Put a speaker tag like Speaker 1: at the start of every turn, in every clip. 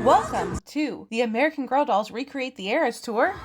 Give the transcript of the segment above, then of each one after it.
Speaker 1: Welcome to the American Girl Dolls Recreate the Eras Tour.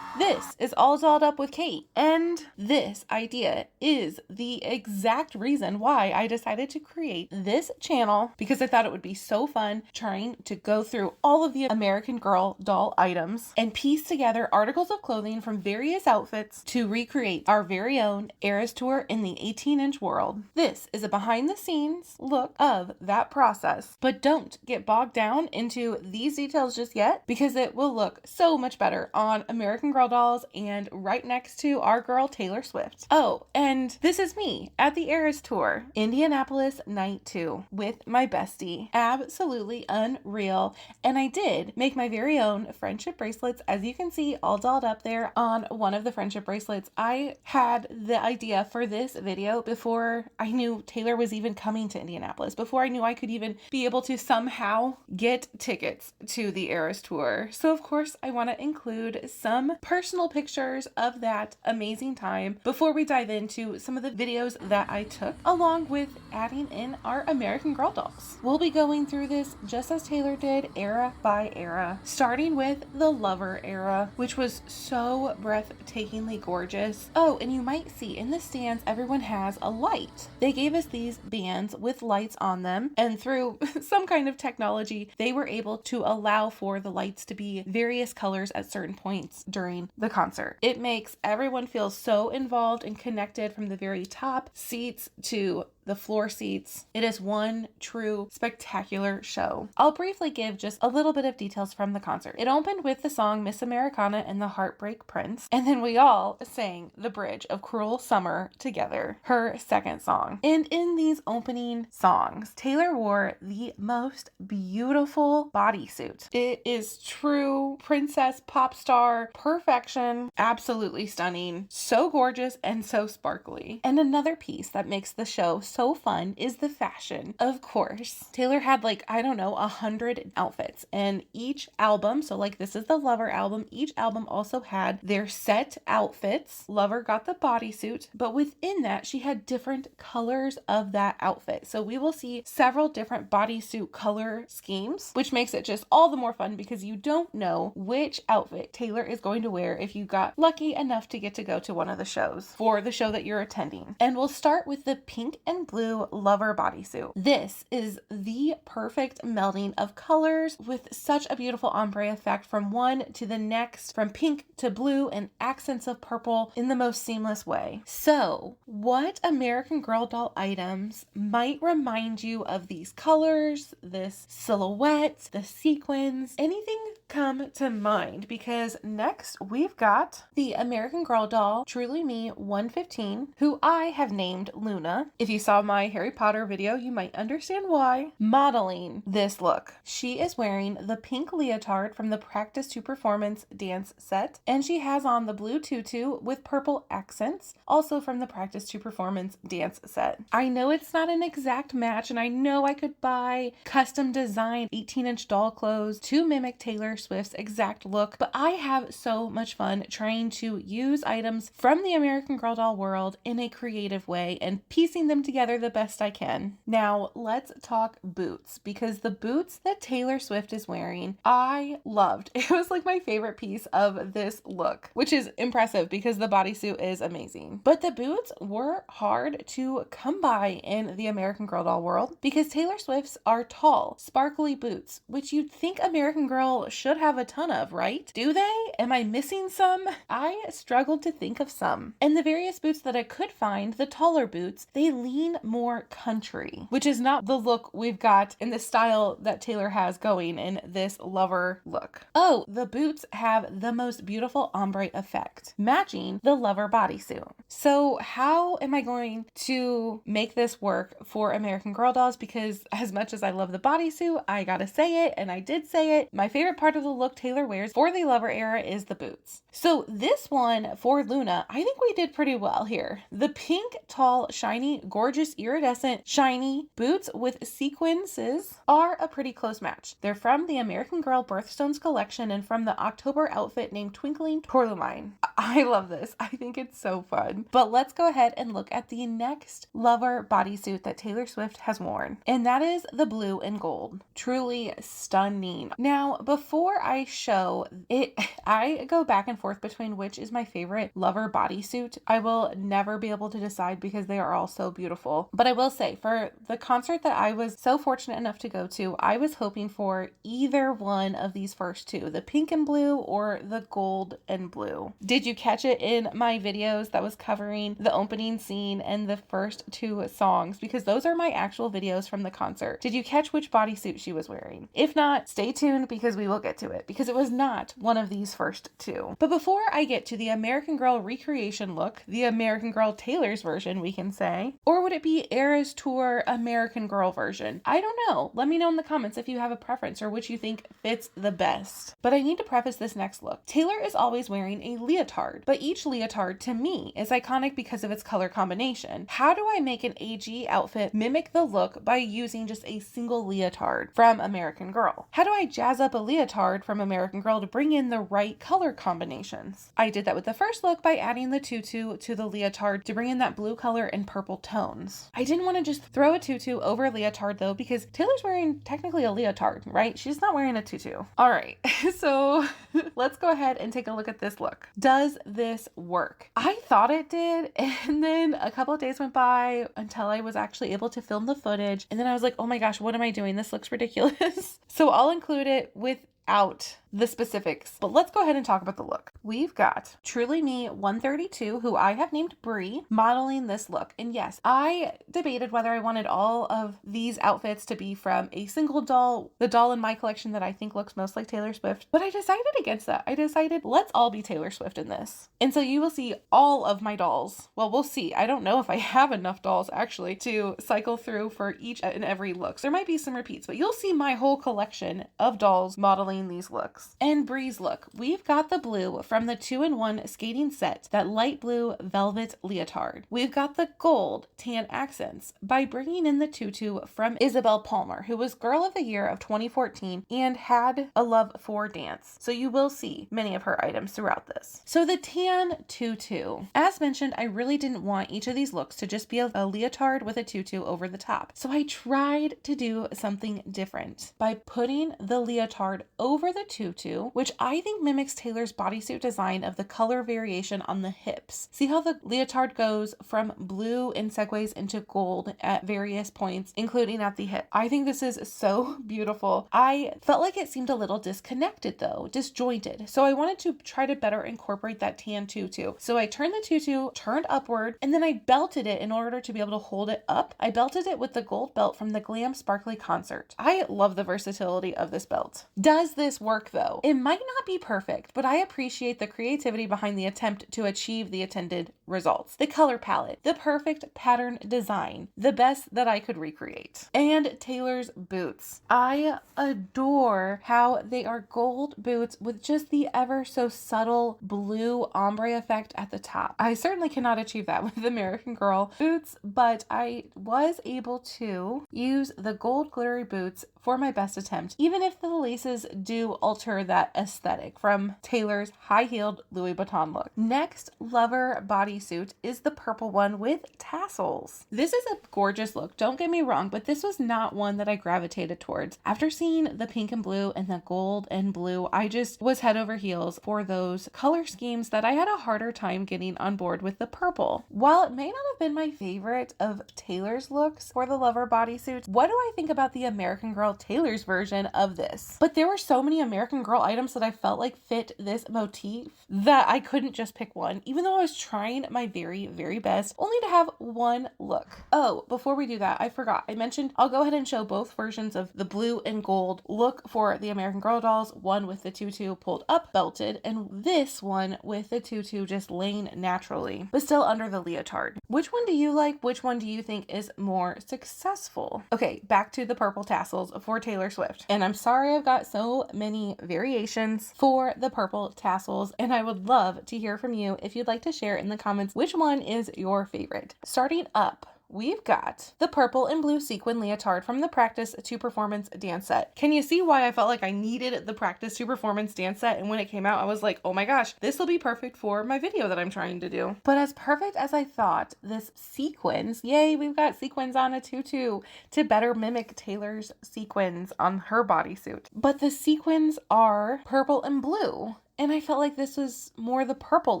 Speaker 1: This is All Dolled Up with Kate, and this idea is the exact reason why I decided to create this channel, because I thought it would be so fun trying to go through all of the American Girl doll items and piece together articles of clothing from various outfits to recreate our very own Eras Tour in the 18-inch world. This is a behind-the-scenes look of that process, but don't get bogged down into these details just yet, because it will look so much better on American Girl dolls and right next to our girl Taylor Swift. Oh, and this is me at the Eras Tour, Indianapolis night 2 with my bestie. Absolutely unreal. And I did make my very own friendship bracelets, as you can see all dolled up there on one of the friendship bracelets. I had the idea for this video before I knew Taylor was even coming to Indianapolis, before I knew I could even be able to somehow get tickets to the Eras Tour. So of course I want to include some personal pictures of that amazing time before we dive into some of the videos that I took, along with adding in our American Girl dolls. We'll be going through this just as Taylor did, era by era, starting with the Lover era, which was so breathtakingly gorgeous. Oh, and you might see in the stands everyone has a light. They gave us these bands with lights on them, and through some kind of technology they were able to allow for the lights to be various colors at certain points during the concert. It makes everyone feel so involved and connected, from the very top seats to the floor seats. It is one true spectacular show. I'll briefly give just a little bit of details from the concert. It opened with the song Miss Americana and the Heartbreak Prince, and then we all sang the bridge of Cruel Summer together, her second song. And in these opening songs, Taylor wore the most beautiful bodysuit. It is true princess pop star perfection, absolutely stunning, so gorgeous and so sparkly. And another piece that makes the show so fun is the fashion. Of course, Taylor had 100 outfits, and each album, so this is the Lover album, each album also had their set outfits. Lover got the bodysuit, but within that she had different colors of that outfit. So we will see several different bodysuit color schemes, which makes it just all the more fun because you don't know which outfit Taylor is going to wear if you got lucky enough to get to go to one of the shows for the show that you're attending. And we'll start with the pink and blue Lover bodysuit. This is the perfect melding of colors with such a beautiful ombre effect from one to the next, from pink to blue and accents of purple in the most seamless way. So, what American Girl doll items might remind you of these colors, this silhouette, the sequins, anything come to mind? Because next we've got the American Girl doll Truly Me 115, who I have named Luna. If you saw my Harry Potter video, you might understand why. Modeling this look, she is wearing the pink leotard from the Practice to Performance dance set, and she has on the blue tutu with purple accents, also from the Practice to Performance dance set. I know it's not an exact match, and I know I could buy custom designed 18-inch doll clothes to mimic Taylor Swift's exact look, but I have so much fun trying to use items from the American Girl doll world in a creative way and piecing them together the best I can. Now let's talk boots, because the boots that Taylor Swift is wearing I loved. It was my favorite piece of this look, which is impressive because the bodysuit is amazing. But the boots were hard to come by in the American Girl doll world because Taylor Swift's are tall, sparkly boots, which you'd think American Girl should have a ton of, right? Do they? Am I missing some? I struggled to think of some. And the various boots that I could find, the taller boots, they lean more country, which is not the look we've got in the style that Taylor has going in this Lover look. Oh, the boots have the most beautiful ombre effect, matching the Lover bodysuit. So how am I going to make this work for American Girl dolls? Because as much as I love the bodysuit, I gotta say it, and I did say it, my favorite part of for the look Taylor wears for the Lover era is the boots. So this one for Luna, I think we did pretty well here. The pink, tall, shiny, gorgeous, iridescent, shiny boots with sequences are a pretty close match. They're from the American Girl Birthstones collection and from the October outfit named Twinkling Tourmaline. I love this. I think it's so fun. But let's go ahead and look at the next Lover bodysuit that Taylor Swift has worn, and that is the blue and gold. Truly stunning. Now, before I show it, I go back and forth between which is my favorite Lover bodysuit. I will never be able to decide because they are all so beautiful. But I will say, for the concert that I was so fortunate enough to go to, I was hoping for either one of these first two, the pink and blue or the gold and blue. Did you catch it in my videos that was covering the opening scene and the first two songs? Because those are my actual videos from the concert. Did you catch which bodysuit she was wearing? If not, stay tuned because we will get to it, because it was not one of these first two. But before I get to the American Girl recreation look, the American Girl Taylor's version, we can say, or would it be Eras Tour American Girl version? I don't know. Let me know in the comments if you have a preference or which you think fits the best. But I need to preface this next look. Taylor is always wearing a leotard, but each leotard to me is iconic because of its color combination. How do I make an AG outfit mimic the look by using just a single leotard from American Girl? How do I jazz up a leotard from American Girl to bring in the right color combinations? I did that with the first look by adding the tutu to the leotard to bring in that blue color and purple tones. I didn't want to just throw a tutu over a leotard though, because Taylor's wearing technically a leotard, right? She's not wearing a tutu. All right, so let's go ahead and take a look at this look. Does this work? I thought it did, and then a couple of days went by until I was actually able to film the footage, and then I was like, oh my gosh, what am I doing? This looks ridiculous. So I'll include it without the specifics, but let's go ahead and talk about the look. We've got Truly Me 132, who I have named Brie, modeling this look. And yes, I debated whether I wanted all of these outfits to be from a single doll, the doll in my collection that I think looks most like Taylor Swift, but I decided against that. I decided let's all be Taylor Swift in this. And so you will see all of my dolls. Well, we'll see. I don't know if I have enough dolls actually to cycle through for each and every look. So there might be some repeats, but you'll see my whole collection of dolls modeling these looks. And Brie's look, we've got the blue from the 2-in-1 skating set, that light blue velvet leotard. We've got the gold tan accents by bringing in the tutu from Isabel Palmer, who was Girl of the Year of 2014 and had a love for dance. So you will see many of her items throughout this. So the tan tutu, as mentioned, I really didn't want each of these looks to just be a leotard with a tutu over the top. So I tried to do something different by putting the leotard over the tutu, which I think mimics Taylor's bodysuit design of the color variation on the hips. See how the leotard goes from blue and segues into gold at various points, including at the hip. I think this is so beautiful. I felt like it seemed a little disconnected though, disjointed. So I wanted to try to better incorporate that tan tutu. So I turned the tutu, turned upward, and then I belted it in order to be able to hold it up. I belted it with the gold belt from the Glam Sparkly concert. I love the versatility of this belt. Does this work though? It might not be perfect, but I appreciate the creativity behind the attempt to achieve the intended results. The color palette, the perfect pattern design, the best that I could recreate. And Taylor's boots. I adore how they are gold boots with just the ever so subtle blue ombre effect at the top. I certainly cannot achieve that with American Girl boots, but I was able to use the gold glittery boots for my best attempt, even if the laces do alter that aesthetic from Taylor's high-heeled Louis Vuitton look. Next Lover bodysuit is the purple one with tassels. This is a gorgeous look, don't get me wrong, but this was not one that I gravitated towards. After seeing the pink and blue and the gold and blue, I just was head over heels for those color schemes that I had a harder time getting on board with the purple. While it may not have been my favorite of Taylor's looks for the Lover bodysuit, what do I think about the American Girl Taylor's version of this? But there were so many American Girl items that I felt like fit this motif that I couldn't just pick one, even though I was trying my very, very best only to have one look. Oh, before we do that, I forgot. I mentioned I'll go ahead and show both versions of the blue and gold look for the American Girl dolls, one with the tutu pulled up belted, and this one with the tutu just laying naturally, but still under the leotard. Which one do you like? Which one do you think is more successful? Okay, back to the purple tassels for Taylor Swift. And I'm sorry I've got so many variations for the purple tassels, and I would love to hear from you if you'd like to share in the comments which one is your favorite. Starting up, we've got the purple and blue sequin leotard from the Practice to Performance dance set. Can you see why I felt like I needed the Practice to Performance dance set? And when it came out, I was like, oh my gosh, this will be perfect for my video that I'm trying to do. But as perfect as I thought, this sequins, yay, we've got sequins on a tutu to better mimic Taylor's sequins on her bodysuit. But the sequins are purple and blue. And I felt like this was more the purple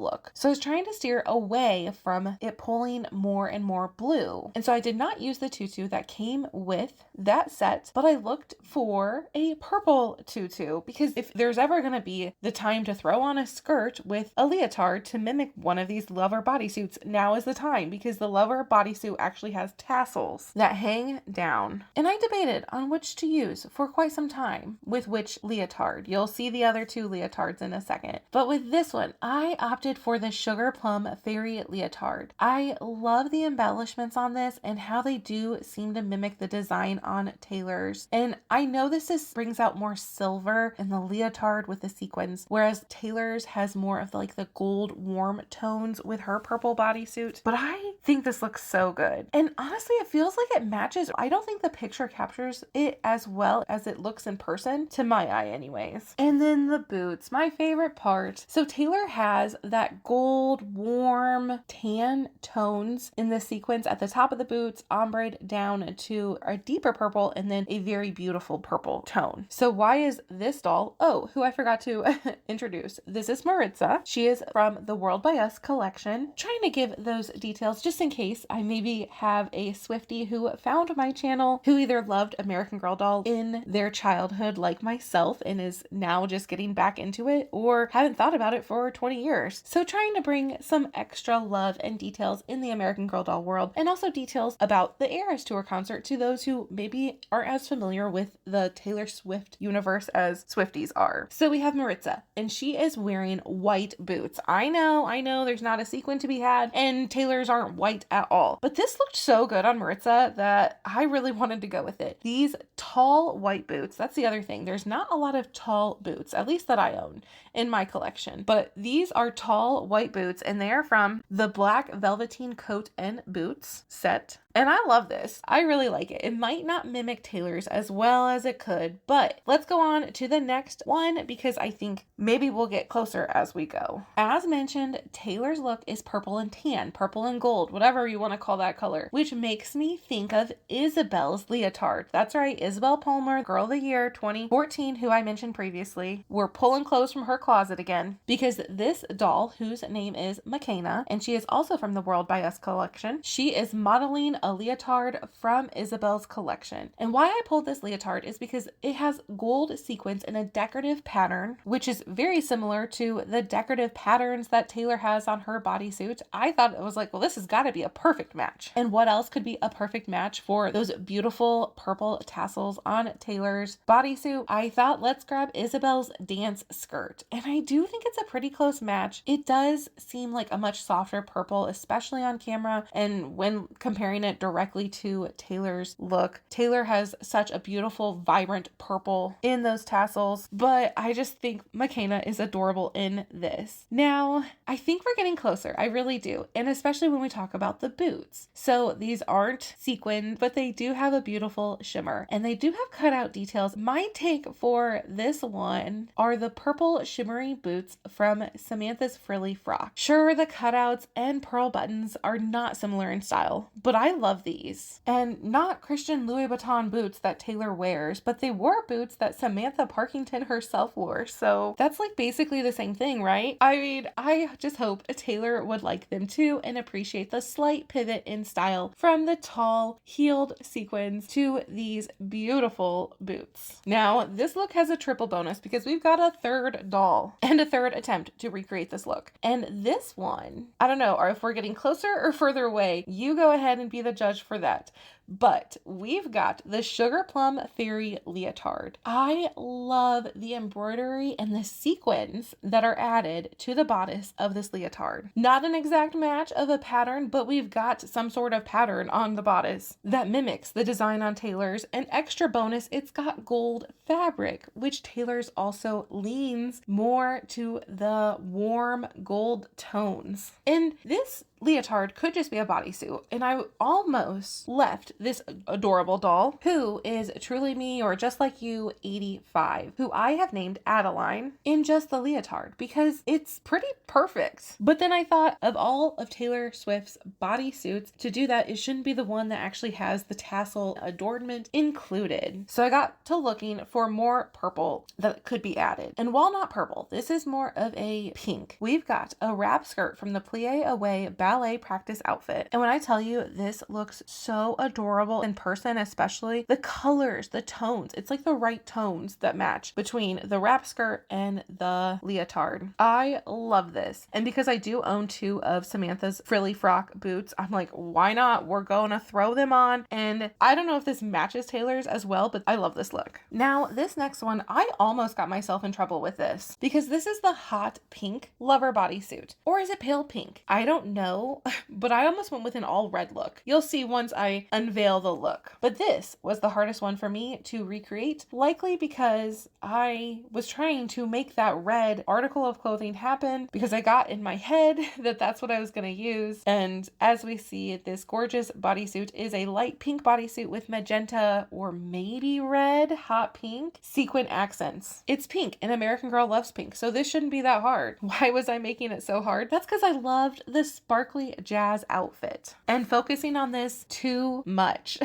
Speaker 1: look. So I was trying to steer away from it pulling more and more blue. And so I did not use the tutu that came with that set, but I looked for a purple tutu because if there's ever going to be the time to throw on a skirt with a leotard to mimic one of these lover bodysuits, now is the time, because the lover bodysuit actually has tassels that hang down. And I debated on which to use for quite some time with which leotard. You'll see the other two leotards in a second. But with this one, I opted for the Sugar Plum Fairy Leotard. I love the embellishments on this and how they do seem to mimic the design on Taylor's. And I know this brings out more silver in the leotard with the sequins, whereas Taylor's has more of like the gold warm tones with her purple bodysuit. But I think this looks so good. And honestly, it feels like it matches. I don't think the picture captures it as well as it looks in person, to my eye anyways. And then the boots, my favorite part. So Taylor has that gold, warm, tan tones in the sequins at the top of the boots, ombre down to a deeper purple, and then a very beautiful purple tone. So why is this doll? Oh, who I forgot to introduce. This is Maritza. She is from the World by Us collection. Trying to give those details just in case I maybe have a Swiftie who found my channel who either loved American Girl doll in their childhood like myself and is now just getting back into it, or haven't thought about it for 20 years. So trying to bring some extra love and details in the American Girl doll world, and also details about the Eras Tour concert to those who maybe aren't as familiar with the Taylor Swift universe as Swifties are. So we have Maritza, and she is wearing white boots. I know there's not a sequin to be had, and Taylor's aren't white at all. But this looked so good on Maritza that I really wanted to go with it. These tall white boots, that's the other thing. There's not a lot of tall boots, at least that I own in my collection, but these are tall white boots, and they are from the Black Velveteen Coat and Boots set. And I love this. I really like it. It might not mimic Taylor's as well as it could, but let's go on to the next one because I think maybe we'll get closer as we go. As mentioned, Taylor's look is purple and tan, purple and gold, whatever you want to call that color, which makes me think of Isabel's leotard. That's right, Isabel Palmer, Girl of the Year 2014, who I mentioned previously. We're pulling clothes from her closet again because this doll, whose name is Makena, and she is also from the World by Us collection, she is modeling a leotard from Isabel's collection. And why I pulled this leotard is because it has gold sequins in a decorative pattern, which is very similar to the decorative patterns that Taylor has on her bodysuit. I thought it was like, well, this has got to be a perfect match. And what else could be a perfect match for those beautiful purple tassels on Taylor's bodysuit? I thought, let's grab Isabel's dance skirt. And I do think it's a pretty close match. It does seem like a much softer purple, especially on camera, and when comparing it directly to Taylor's look. Taylor has such a beautiful, vibrant purple in those tassels, but I just think Makena is adorable in this. Now, I think we're getting closer. I really do. And especially when we talk about the boots. So these aren't sequined, but they do have a beautiful shimmer, and they do have cutout details. My take for this one are the purple shimmery boots from Samantha's frilly frock. Sure, the cutouts and pearl buttons are not similar in style, but I love these. And not Christian Louis Vuitton boots that Taylor wears, but they were boots that Samantha Parkington herself wore. So that's like basically the same thing, right? I mean, I just hope Taylor would like them too and appreciate the slight pivot in style from the tall heeled sequins to these beautiful boots. Now, this look has a triple bonus because we've got a third doll and a third attempt to recreate this look. And this one, I don't know, or if we're getting closer or further away, you go ahead and be the judge for that. but we've got the Sugar Plum Fairy Leotard. I love the embroidery and the sequins that are added to the bodice of this leotard. Not an exact match of a pattern, but we've got some sort of pattern on the bodice that mimics the design on Taylor's. An extra bonus, it's got gold fabric, which Taylor's also leans more to the warm gold tones. And this leotard could just be a bodysuit, and I almost left this adorable doll, who is Truly Me or Just Like You 85, who I have named Adeline, in just the leotard because it's pretty perfect. But then I thought, of all of Taylor Swift's bodysuits, to do that, it shouldn't be the one that actually has the tassel adornment included. So I got to looking for more purple that could be added. And while not purple, this is more of a pink. We've got a wrap skirt from the Plie Away ballet practice outfit. And when I tell you, this looks so adorable in person, especially the colors, the tones, it's like the right tones that match between the wrap skirt and the leotard. I love this. And because I do own 2 of Samantha's frilly frock boots, I'm like, why not? We're going to throw them on. And I don't know if this matches Taylor's as well, but I love this look. Now, this next one, I almost got myself in trouble with this because this is the hot pink lover bodysuit. Or is it pale pink? I don't know, but I almost went with an all red look. You'll see once I unveil the look. But this was the hardest one for me to recreate, likely because I was trying to make that red article of clothing happen because I got in my head that that's what I was going to use. And as we see, this gorgeous bodysuit is a light pink bodysuit with magenta or maybe red, hot pink, sequin accents. It's pink and American Girl loves pink, so this shouldn't be that hard. Why was I making it so hard? That's because I loved the sparkly jazz outfit and focusing on this too much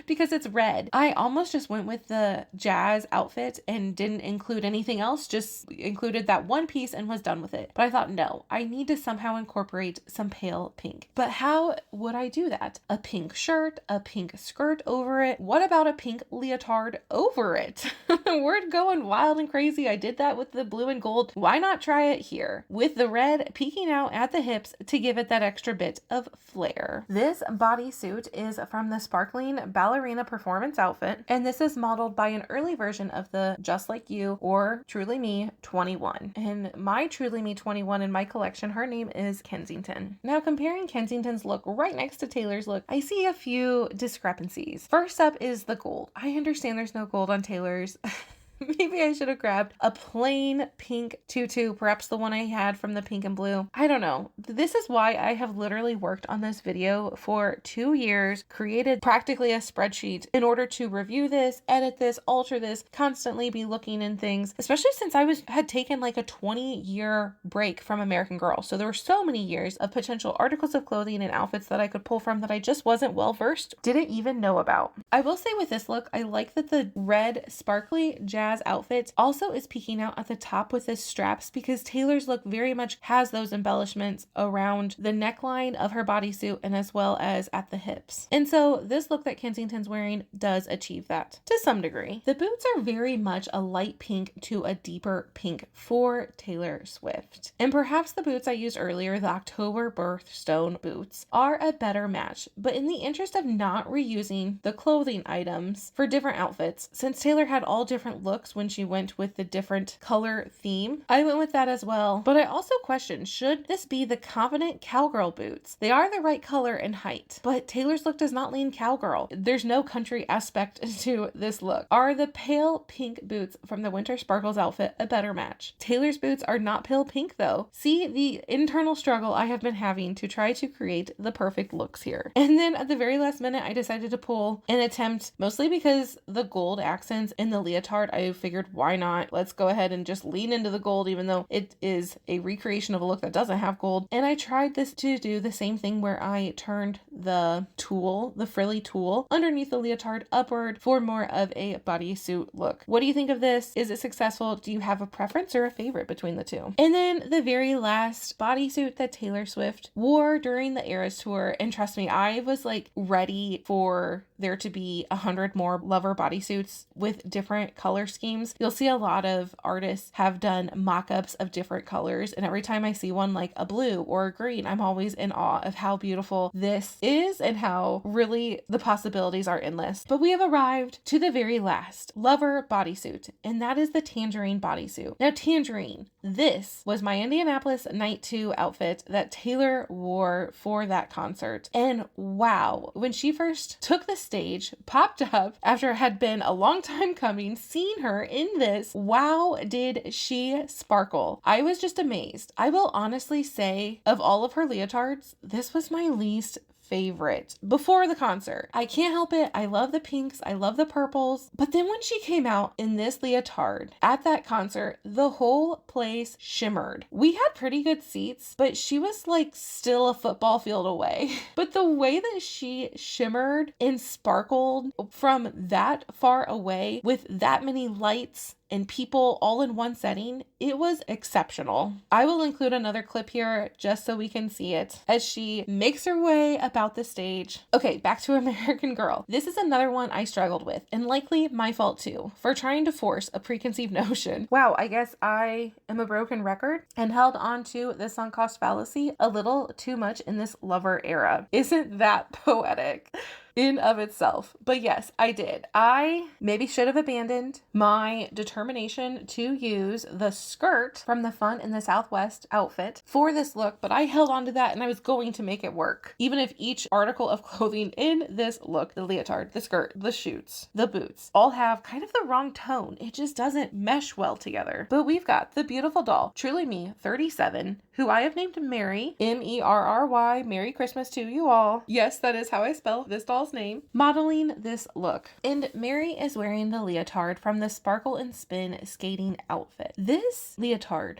Speaker 1: because it's red. I almost just went with the jazz outfit and didn't include anything else, just included that one piece and was done with it. But I thought, no, I need to somehow incorporate some pale pink. But how would I do that? A pink shirt, a pink skirt over it. What about a pink leotard over it? We're going wild and crazy. I did that with the blue and gold. Why not try it here with the red peeking out at the hips to give it that extra bit of flair? This bodysuit is from the Sparkling Ballerina Performance outfit, and this is modeled by an early version of the Just Like You or Truly Me 21. And my Truly Me 21 in my collection, her name is Kensington. Now, comparing Kensington's look right next to Taylor's look, I see a few discrepancies. First up is the gold. I understand there's no gold on Taylor's. Maybe I should have grabbed a plain pink tutu, perhaps the one I had from the pink and blue. I don't know. This is why I have literally worked on this video for 2 years, created practically a spreadsheet in order to review this, edit this, alter this, constantly be looking in things, especially since I had taken like a 20-year break from American Girl. So there were so many years of potential articles of clothing and outfits that I could pull from that I just wasn't well versed, didn't even know about. I will say with this look, I like that the red sparkly jazz outfit also is peeking out at the top with the straps because Taylor's look very much has those embellishments around the neckline of her bodysuit and as well as at the hips. And so this look that Kensington's wearing does achieve that to some degree. The boots are very much a light pink to a deeper pink for Taylor Swift. And perhaps the boots I used earlier, the October Birthstone boots, are a better match. But in the interest of not reusing the clothing items for different outfits, since Taylor had all different looks when she went with the different color theme, I went with that as well. But I also questioned, should this be the confident cowgirl boots? They are the right color and height, but Taylor's look does not lean cowgirl. There's no country aspect to this look. Are the pale pink boots from the Winter Sparkles outfit a better match? Taylor's boots are not pale pink though. See the internal struggle I have been having to try to create the perfect looks here. And then at the very last minute, I decided to pull an attempt, mostly because the gold accents in the leotard, I figured, why not? Let's go ahead and just lean into the gold, even though it is a recreation of a look that doesn't have gold. And I tried this to do the same thing where I turned the tulle, the frilly tulle, underneath the leotard upward for more of a bodysuit look. What do you think of this? Is it successful? Do you have a preference or a favorite between the two? And then the very last bodysuit that Taylor Swift wore during the Eras tour, and trust me, I was like ready for there to be 100 more lover bodysuits with different color schemes. You'll see a lot of artists have done mock-ups of different colors, and every time I see one like a blue or a green, I'm always in awe of how beautiful this is and how really the possibilities are endless. But we have arrived to the very last lover bodysuit, and that is the Tangerine bodysuit. Now, Tangerine, this was my Indianapolis Night 2 outfit that Taylor wore for that concert. And wow, when she first took the stage, popped up after it had been a long time coming, seeing her in this, wow, did she sparkle. I was just amazed. I will honestly say, of all of her leotards, this was my least favorite before the concert. I can't help it. I love the pinks. I love the purples. But then when she came out in this leotard at that concert, the whole place shimmered. We had pretty good seats, but she was like still a football field away. But the way that she shimmered and sparkled from that far away with that many lights and people all in one setting, it was exceptional. I will include another clip here just so we can see it as she makes her way about the stage. Okay, back to American Girl. This is another one I struggled with, and likely my fault too, for trying to force a preconceived notion. Wow, I guess I am a broken record and held on to the sunk cost fallacy a little too much in this lover era. Isn't that poetic in of itself? But yes, I did. I maybe should have abandoned my determination to use the skirt from the Fun in the Southwest outfit for this look, but I held on to that and I was going to make it work. Even if each article of clothing in this look, the leotard, the skirt, the shoots, the boots, all have kind of the wrong tone. It just doesn't mesh well together. But we've got the beautiful doll, Truly Me, 37, who I have named Mary, Merry. Merry Christmas to you all. Yes, that is how I spell this doll's name. Modeling this look. And Mary is wearing the leotard from the Sparkle and Spin skating outfit. This leotard,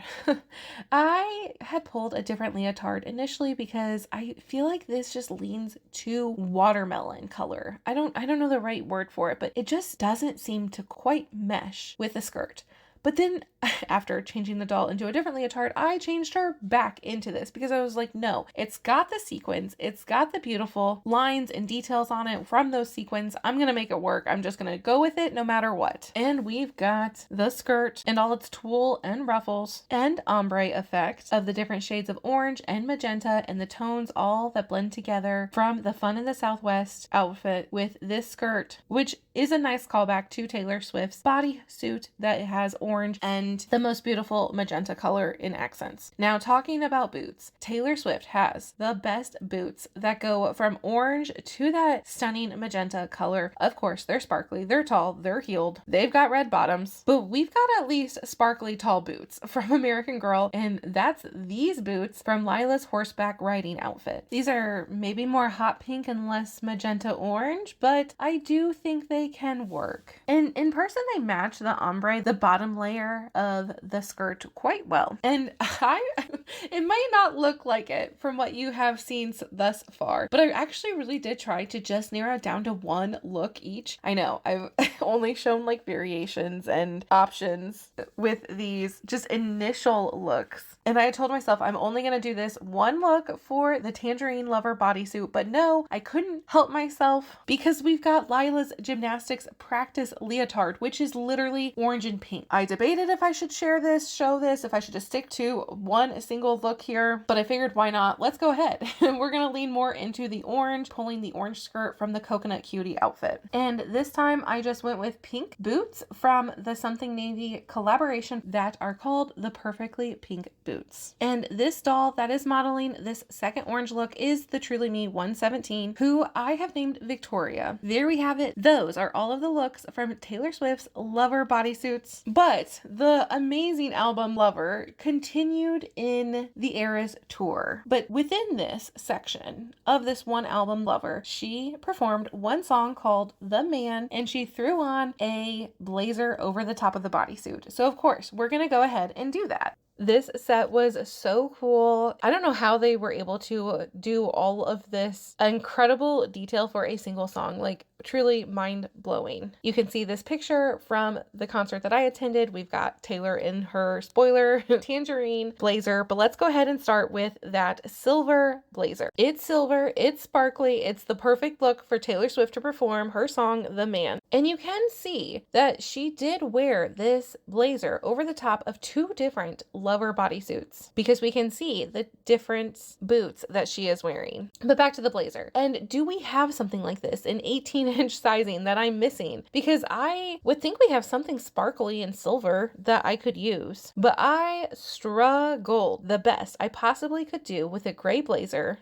Speaker 1: I had pulled a different leotard initially because I feel like this just leans too watermelon color. I don't know the right word for it, but it just doesn't seem to quite mesh with the skirt. But then after changing the doll into a different leotard, I changed her back into this because I was like, no, it's got the sequins. It's got the beautiful lines and details on it from those sequins. I'm going to make it work. I'm just going to go with it no matter what. And we've got the skirt and all its tulle and ruffles and ombre effect of the different shades of orange and magenta and the tones all that blend together from the Fun in the Southwest outfit with this skirt, which is a nice callback to Taylor Swift's bodysuit that has orange and the most beautiful magenta color in accents. Now, talking about boots, Taylor Swift has the best boots that go from orange to that stunning magenta color. Of course, they're sparkly, they're tall, they're heeled, they've got red bottoms, but we've got at least sparkly tall boots from American Girl, and that's these boots from Lila's horseback riding outfit. These are maybe more hot pink and less magenta orange, but I do think they can work. And in person, they match the ombre, the bottom layer of the skirt, quite well. And it might not look like it from what you have seen thus far, but I actually really did try to just narrow it down to one look each. I know I've only shown like variations and options with these just initial looks. And I told myself I'm only going to do this one look for the Tangerine Lover bodysuit, but no, I couldn't help myself because we've got Lila's Gymnastics practice leotard, which is literally orange and pink. I debated if I should show this, if I should just stick to one single look here, but I figured why not? Let's go ahead. We're going to lean more into the orange, pulling the orange skirt from the Coconut Cutie outfit. And this time I just went with pink boots from the Something Navy collaboration that are called the Perfectly Pink Boots. And this doll that is modeling this second orange look is the Truly Me 117, who I have named Victoria. There we have it. Those are all of the looks from Taylor Swift's Lover bodysuits. But the amazing album Lover continued in the Eras tour. But within this section of this one album Lover, she performed one song called The Man, and she threw on a blazer over the top of the bodysuit. So of course, we're going to go ahead and do that. This set was so cool. I don't know how they were able to do all of this incredible detail for a single song. Like, truly mind-blowing. You can see this picture from the concert that I attended. We've got Taylor in her spoiler tangerine blazer, but let's go ahead and start with that silver blazer. It's silver, it's sparkly, it's the perfect look for Taylor Swift to perform her song, The Man. And you can see that she did wear this blazer over the top of two different Lover bodysuits because we can see the different boots that she is wearing. But back to the blazer. And do we have something like this in 18-inch sizing that I'm missing? Because I would think we have something sparkly and silver that I could use, but I struggled. The best I possibly could do with a gray blazer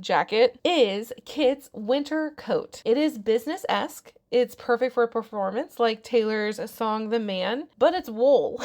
Speaker 1: jacket is Kit's winter coat. It is business-esque. It's perfect for a performance like Taylor's song, The Man, but it's wool.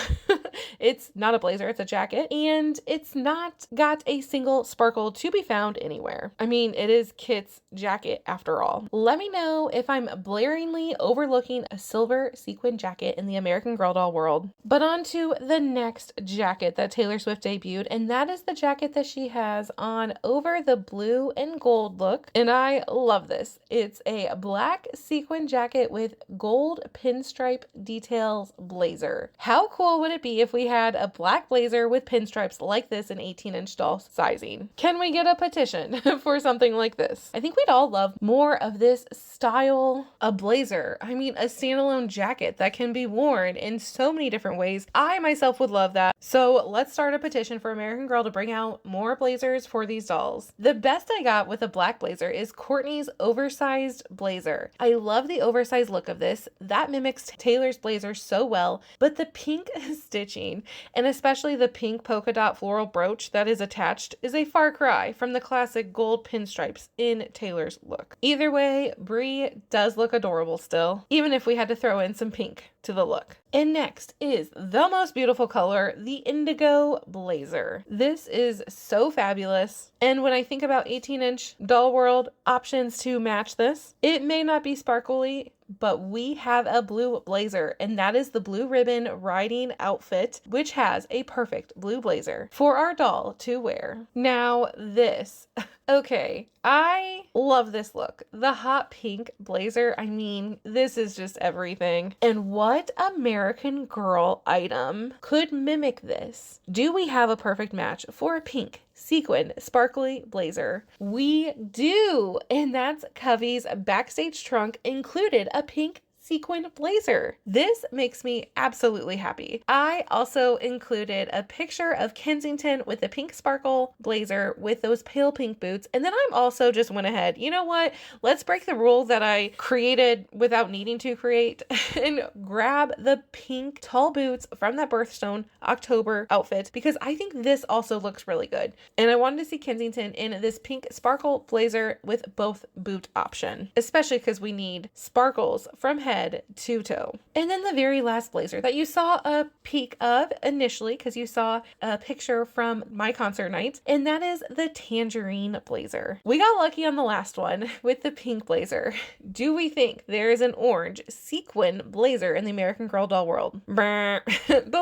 Speaker 1: It's not a blazer, it's a jacket, and it's not got a single sparkle to be found anywhere. I mean, it is Kit's jacket after all. Let me know if I'm blaringly overlooking a silver sequin jacket in the American Girl doll world. But on to the next jacket that Taylor Swift debuted, and that is the jacket that she has on over the blue and gold look, and I love this. It's a black sequin jacket with gold pinstripe details blazer. How cool would it be if we had a black blazer with pinstripes like this in 18-inch doll sizing? Can we get a petition for something like this? I think we'd all love more of this style, a blazer. I mean, a standalone jacket that can be worn in so many different ways. I myself would love that. So let's start a petition for American Girl to bring out more blazers for these dolls. The best I got with a black blazer is Courtney's oversized blazer. I love the oversized look of this. That mimics Taylor's blazer so well, but the pink stitching, and especially the pink polka dot floral brooch that is attached, is a far cry from the classic gold pinstripes in Taylor's look. Either way, Brie does look adorable still, even if we had to throw in some pink to the look. And next is the most beautiful color, the indigo blazer. This is so fabulous. And when I think about 18-inch doll world options to match this, it may not be sparkly, but we have a blue blazer, and that is the blue ribbon riding outfit, which has a perfect blue blazer for our doll to wear. Now this, okay, I love this look. The hot pink blazer, I mean, this is just everything. And what American Girl item could mimic this? Do we have a perfect match for a pink sequin sparkly blazer? We do, and that's Covey's backstage trunk included a pink sequin blazer. This makes me absolutely happy. I also included a picture of Kensington with the pink sparkle blazer with those pale pink boots. And then I'm also just went ahead, you know what? Let's break the rule that I created without needing to create and grab the pink tall boots from that birthstone October outfit, because I think this also looks really good. And I wanted to see Kensington in this pink sparkle blazer with both boot option, especially because we need sparkles from head to toe. And then the very last blazer that you saw a peek of initially, because you saw a picture from my concert night, and that is the tangerine blazer. We got lucky on the last one with the pink blazer. Do we think there is an orange sequin blazer in the American Girl doll world? But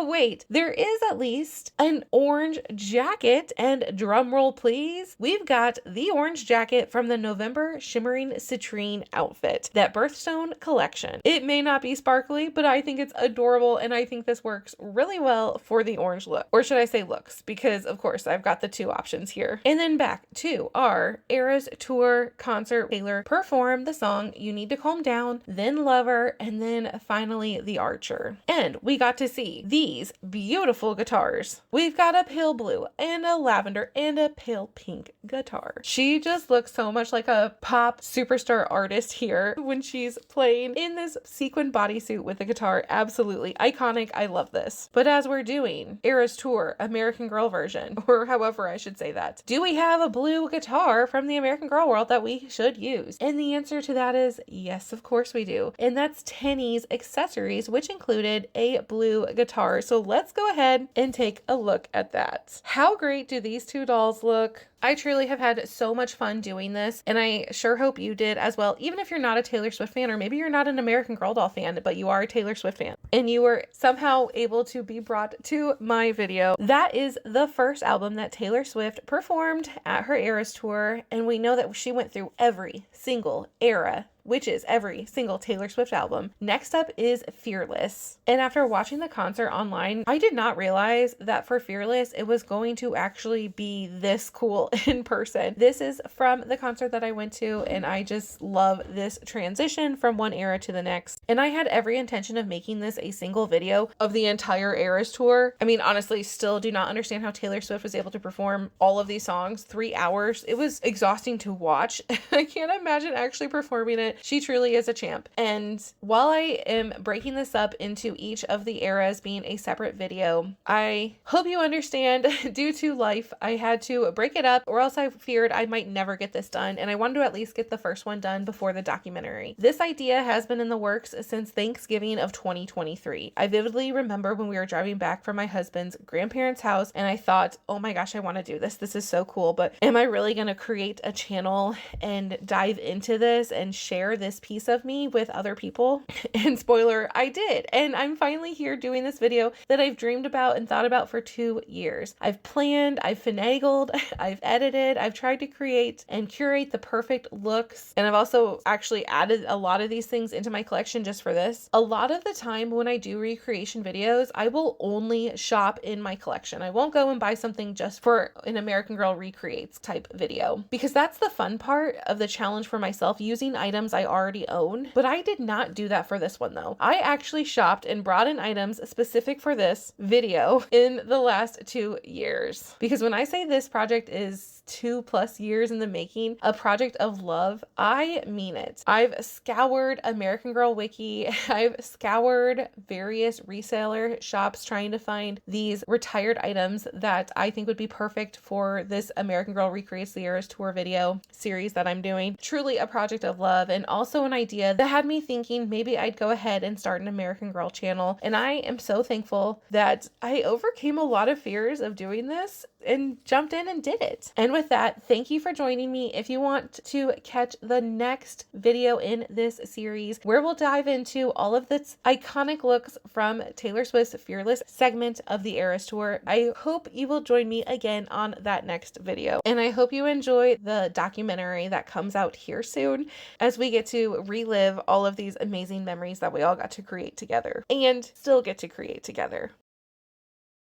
Speaker 1: wait, there is at least an orange jacket, and drum roll please, we've got the orange jacket from the November Shimmering Citrine outfit, that birthstone collection. It may not be sparkly, but I think it's adorable, and I think this works really well for the orange look. Or should I say looks, because of course I've got the two options here. And then back to our Eras Tour concert. Taylor performed the song You Need to Calm Down, then Lover, and then finally The Archer. And we got to see these beautiful guitars. We've got a pale blue and a lavender and a pale pink guitar. She just looks so much like a pop superstar artist here when she's playing in this sequin bodysuit with the guitar. Absolutely iconic. I love this. But as we're doing Eras Tour American Girl version, or however I should say that, do we have a blue guitar from the American Girl world that we should use? And the answer to that is yes, of course we do. And that's Tenny's accessories, which included a blue guitar. So let's go ahead and take a look at that. How great do these two dolls look? I truly have had so much fun doing this, and I sure hope you did as well. Even if you're not a Taylor Swift fan, or maybe you're not an American Girl doll fan, but you are a Taylor Swift fan, and you were somehow able to be brought to my video. That is the first album that Taylor Swift performed at her Eras Tour, and we know that she went through every single era which is every single Taylor Swift album. Next up is Fearless. And after watching the concert online, I did not realize that for Fearless, it was going to actually be this cool in person. This is from the concert that I went to, and I just love this transition from one era to the next. And I had every intention of making this a single video of the entire Eras tour. I mean, honestly, still do not understand how Taylor Swift was able to perform all of these songs, 3 hours. It was exhausting to watch. I can't imagine actually performing it. She truly is a champ. And while I am breaking this up into each of the eras being a separate video, I hope you understand, due to life, I had to break it up, or else I feared I might never get this done, and I wanted to at least get the first one done before the documentary. This idea has been in the works since Thanksgiving of 2023. I vividly remember when we were driving back from my husband's grandparents' house, and I thought, oh my gosh, I want to do this. This is so cool, but am I really going to create a channel and dive into this and share this piece of me with other people? And spoiler, I did. And I'm finally here doing this video that I've dreamed about and thought about for 2 years. I've planned, I've finagled, I've edited, I've tried to create and curate the perfect looks. And I've also actually added a lot of these things into my collection just for this. A lot of the time when I do recreation videos, I will only shop in my collection. I won't go and buy something just for an American Girl Recreates type video, because that's the fun part of the challenge for myself, using items I already own. But I did not do that for this one though. I actually shopped and brought in items specific for this video in the last 2 years. Because when I say this project is 2+ years in the making, a project of love, I mean it. I've scoured American Girl Wiki. I've scoured various reseller shops trying to find these retired items that I think would be perfect for this American Girl Recreates the Eras tour video series that I'm doing. Truly a project of love, and also an idea that had me thinking maybe I'd go ahead and start an American Girl channel. And I am so thankful that I overcame a lot of fears of doing this and jumped in and did it. And with that, thank you for joining me. If you want to catch the next video in this series, where we'll dive into all of the iconic looks from Taylor Swift's Fearless segment of the Eras tour, I hope you will join me again on that next video. And I hope you enjoy the documentary that comes out here soon, as we get to relive all of these amazing memories that we all got to create together and still get to create together.